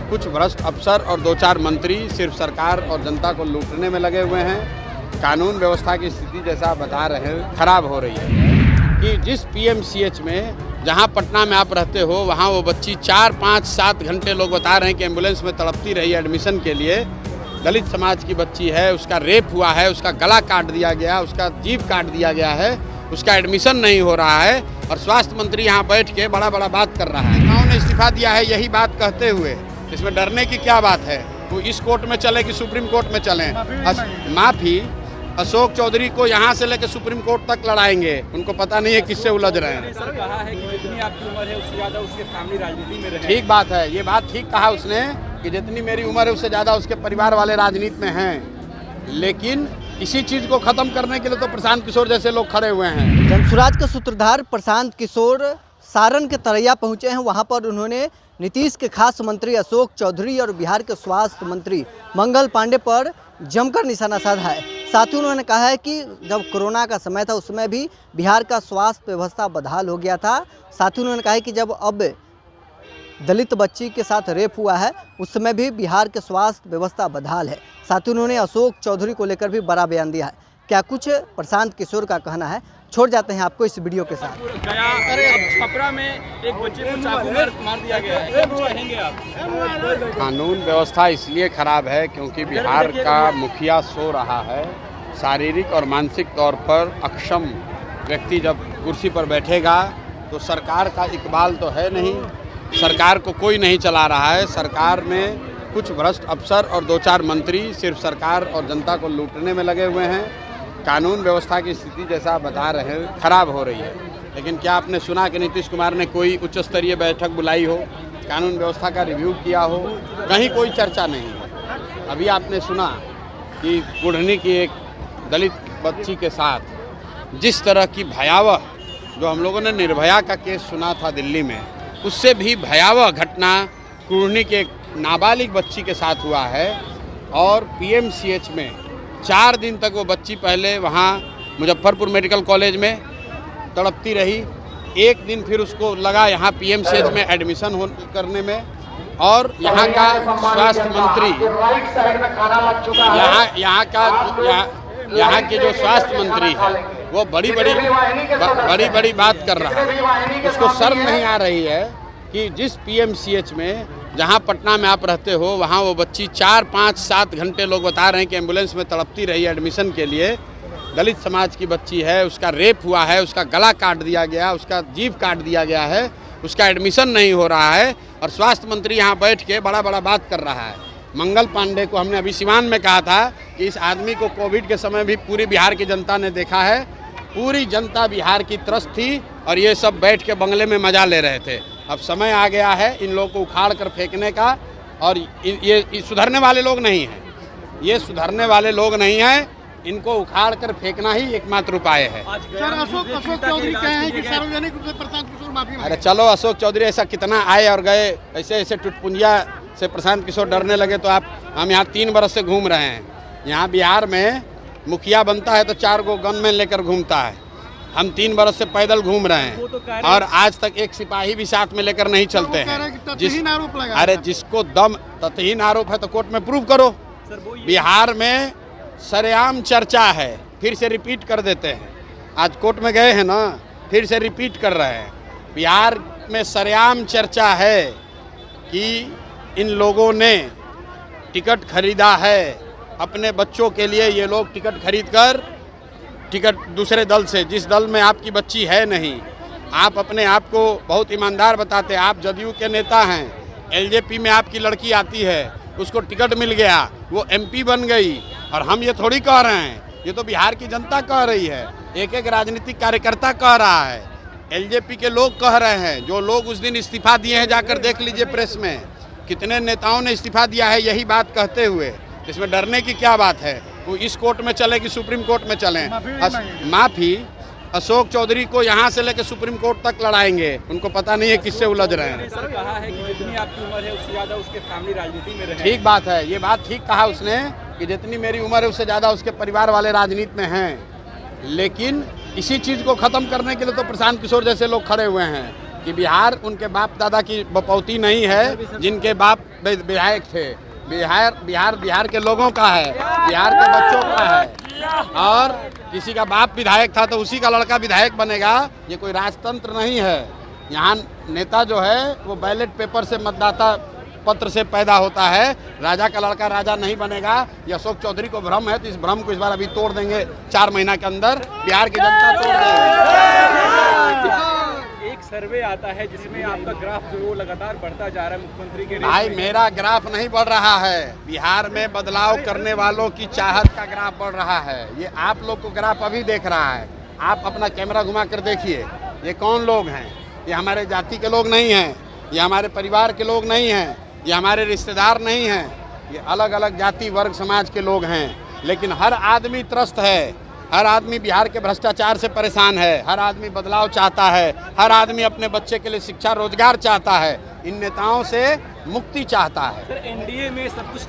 कुछ भ्रष्ट अफसर और 2-4 मंत्री सिर्फ सरकार और जनता को लूटने में लगे हुए हैं। कानून व्यवस्था की स्थिति जैसा बता रहे हैं खराब हो रही है कि जिस पीएमसीएच में जहां पटना में आप रहते हो वहां वो बच्ची 4, 5, 7 घंटे लोग बता रहे हैं कि एम्बुलेंस में तड़पती रही एडमिशन के लिए। दलित समाज की बच्ची है, उसका रेप हुआ है, उसका गला काट दिया गया, उसका जीभ काट दिया गया है, उसका एडमिशन नहीं हो रहा है और स्वास्थ्य मंत्री यहाँ बैठ के बड़ा बात कर रहा है। उन्होंने इस्तीफा दिया है यही बात कहते हुए, इसमें डरने की क्या बात है? वो इस कोर्ट में चले कि सुप्रीम कोर्ट में चलें? माफ़ी अशोक चौधरी को यहाँ से लेकर सुप्रीम कोर्ट तक लड़ाएंगे, उनको पता नहीं है किससे उलझ रहे हैं। सर कहा है कि जितनी आपकी उम्र है उससे ज़्यादा उसके फैमिली राजनीति में रहे। ठीक बात है, ये बात ठीक कहा उसने कि जितनी मेरी उम्र है उससे ज़्यादा उसके परिवार वाले राजनीति में हैं, लेकिन इसी चीज़ को ख़त्म करने के लिए तो प्रशांत किशोर जैसे लोग खड़े हुए हैं। जनसुराज के सूत्रधार प्रशांत किशोर सारण के तरैया पहुंचे हैं। वहां पर उन्होंने नीतीश के खास मंत्री अशोक चौधरी और बिहार के स्वास्थ्य मंत्री मंगल पांडे पर जमकर निशाना साधा है। साथ ही उन्होंने कहा है कि जब कोरोना का समय था उसमें भी बिहार का स्वास्थ्य व्यवस्था बदहाल हो गया था। साथ ही उन्होंने कहा है कि जब अब दलित बच्ची के साथ रेप हुआ है उस समय भी बिहार के स्वास्थ्य व्यवस्था बदहाल है। साथ ही उन्होंने अशोक चौधरी को लेकर भी बड़ा बयान दिया है। क्या कुछ प्रशांत किशोर का कहना है, छोड़ जाते हैं आपको इस वीडियो के साथ। छपरा में एक बच्चे को चाकू मार दिया गया है, क्या कुछ कहेंगे आप? कानून व्यवस्था इसलिए खराब है क्योंकि बिहार का मुखिया सो रहा है। शारीरिक और मानसिक तौर पर अक्षम व्यक्ति जब कुर्सी पर बैठेगा तो सरकार का इकबाल तो है नहीं, सरकार को कोई नहीं चला रहा है। सरकार में कुछ भ्रष्ट अफसर और 2-4 मंत्री सिर्फ सरकार और जनता को लूटने में लगे हुए हैं। कानून व्यवस्था की स्थिति जैसा बता रहे हैं खराब हो रही है। लेकिन क्या आपने सुना कि नीतीश कुमार ने कोई उच्च स्तरीय बैठक बुलाई हो, कानून व्यवस्था का रिव्यू किया हो? कहीं कोई चर्चा नहीं है। अभी आपने सुना कि बुढ़नी की एक दलित बच्ची के साथ जिस तरह की भयावह, जो हम लोगों ने निर्भया का केस सुना था दिल्ली में, उससे भी भयावह घटना कुढ़नी के एक नाबालिग बच्ची के साथ हुआ है। और पीएमसीएच में 4 दिन तक वो बच्ची पहले वहाँ मुजफ्फरपुर मेडिकल कॉलेज में तड़पती रही, एक दिन फिर उसको लगा यहाँ पीएमसीएच में एडमिशन करने में। और यहाँ का स्वास्थ्य मंत्री, यहाँ के जो स्वास्थ्य मंत्री है वो बड़ी बात कर रहा है। उसको शर्म नहीं आ रही है कि जिस पीएमसीएच में जहां पटना में आप रहते हो वहां वो बच्ची 4, 5, 7 घंटे लोग बता रहे हैं कि एम्बुलेंस में तड़पती रही एडमिशन के लिए। दलित समाज की बच्ची है, उसका रेप हुआ है, उसका गला काट दिया गया, उसका जीभ काट दिया गया है, उसका एडमिशन नहीं हो रहा है और स्वास्थ्य मंत्री यहाँ बैठ के बड़ा बात कर रहा है। मंगल पांडे को हमने अभी सिवान में कहा था कि इस आदमी को कोविड के समय भी पूरी बिहार की जनता ने देखा है, पूरी जनता बिहार की त्रस्त थी और ये सब बैठ के बंगले में मजा ले रहे थे। अब समय आ गया है इन लोगों को उखाड़ कर फेंकने का। और ये सुधरने वाले लोग नहीं हैं, ये सुधरने वाले लोग नहीं हैं, इनको उखाड़ कर फेंकना ही एकमात्र उपाय है। सर अशोक चौधरी कहे हैं कि सार्वजनिक रूप से प्रशांत किशोर माफी मांगे। अरे चलो, अशोक चौधरी ऐसा कितना आए और गए, ऐसे टुटपुंजिया से प्रशांत किशोर डरने लगे तो हम यहाँ 3 बरस से घूम रहे हैं। यहाँ बिहार में मुखिया बनता है तो 4 गो गनमैन लेकर घूमता है, हम 3 बरस से पैदल घूम रहे हैं और आज तक एक सिपाही भी साथ में लेकर नहीं चलते हैं। अरे जिसको दम तथहीन आरोप है तो कोर्ट में प्रूव करो। बिहार में सरेआम चर्चा है, फिर से रिपीट कर देते हैं। आज कोर्ट में गए हैं ना, फिर से रिपीट कर रहे हैं। बिहार में सरेआम चर्चा है कि इन लोगों ने टिकट खरीदा है अपने बच्चों के लिए। ये लोग टिकट खरीद कर टिकट दूसरे दल से, जिस दल में आपकी बच्ची है नहीं, आप अपने आप को बहुत ईमानदार बताते, आप जदयू के नेता हैं, एलजेपी में आपकी लड़की आती है, उसको टिकट मिल गया, वो एमपी बन गई। और हम ये थोड़ी कह रहे हैं, ये तो बिहार की जनता कह रही है, एक राजनीतिक कार्यकर्ता कह रहा है, एलजेपी के लोग कह रहे हैं। जो लोग उस दिन इस्तीफा दिए हैं जाकर देख लीजिए प्रेस में, कितने नेताओं ने इस्तीफा दिया है यही बात कहते हुए। इसमें डरने की क्या बात है? वो इस कोर्ट में चले कि सुप्रीम कोर्ट में चलें? माफ़ी अशोक चौधरी को यहाँ से लेकर सुप्रीम कोर्ट तक लड़ाएंगे, उनको पता नहीं है किससे उलझ रहे हैं। सर कहा है कि जितनी आपकी उम्र है उससे ज़्यादा उसके फैमिली राजनीति में रहे। ठीक बात है, ये बात ठीक कहा उसने कि जितनी मेरी उम्र है उससे ज़्यादा उसके परिवार वाले राजनीति में हैं, लेकिन इसी चीज़ को ख़त्म करने के लिए तो प्रशांत किशोर जैसे लोग खड़े हुए हैं। कि बिहार उनके बाप दादा की बपौती नहीं है जिनके बाप विधायक थे। बिहार के लोगों का है, बिहार के बच्चों का है। और किसी का बाप विधायक था तो उसी का लड़का विधायक बनेगा, ये कोई राजतंत्र नहीं है। यहाँ नेता जो है वो बैलेट पेपर से, मतदाता पत्र से पैदा होता है। राजा का लड़का राजा नहीं बनेगा। ये अशोक चौधरी को भ्रम है, तो इस भ्रम को इस बार अभी तोड़ देंगे। 4 महीना के अंदर बिहार की जनता तोड़ देगी। एक सर्वे आता है जिसमें आपका ग्राफ जो वो लगातार बढ़ता जा रहा है मुख्यमंत्री के भाई मेरा ग्राफ नहीं बढ़ रहा है, बिहार में बदलाव करने वालों की चाहत का ग्राफ बढ़ रहा है। ये आप लोग को ग्राफ अभी देख रहा है। आप अपना कैमरा घुमा कर देखिए, ये कौन लोग हैं? ये हमारे जाति के लोग नहीं हैं, ये हमारे परिवार के लोग नहीं हैं, ये हमारे रिश्तेदार नहीं हैं, ये अलग अलग जाति वर्ग समाज के लोग हैं। लेकिन हर आदमी त्रस्त है, हर आदमी बिहार के भ्रष्टाचार से परेशान है, हर आदमी बदलाव चाहता है, हर आदमी अपने बच्चे के लिए शिक्षा रोजगार चाहता है, इन नेताओं से मुक्ति चाहता है। सर एनडीए में सब कुछ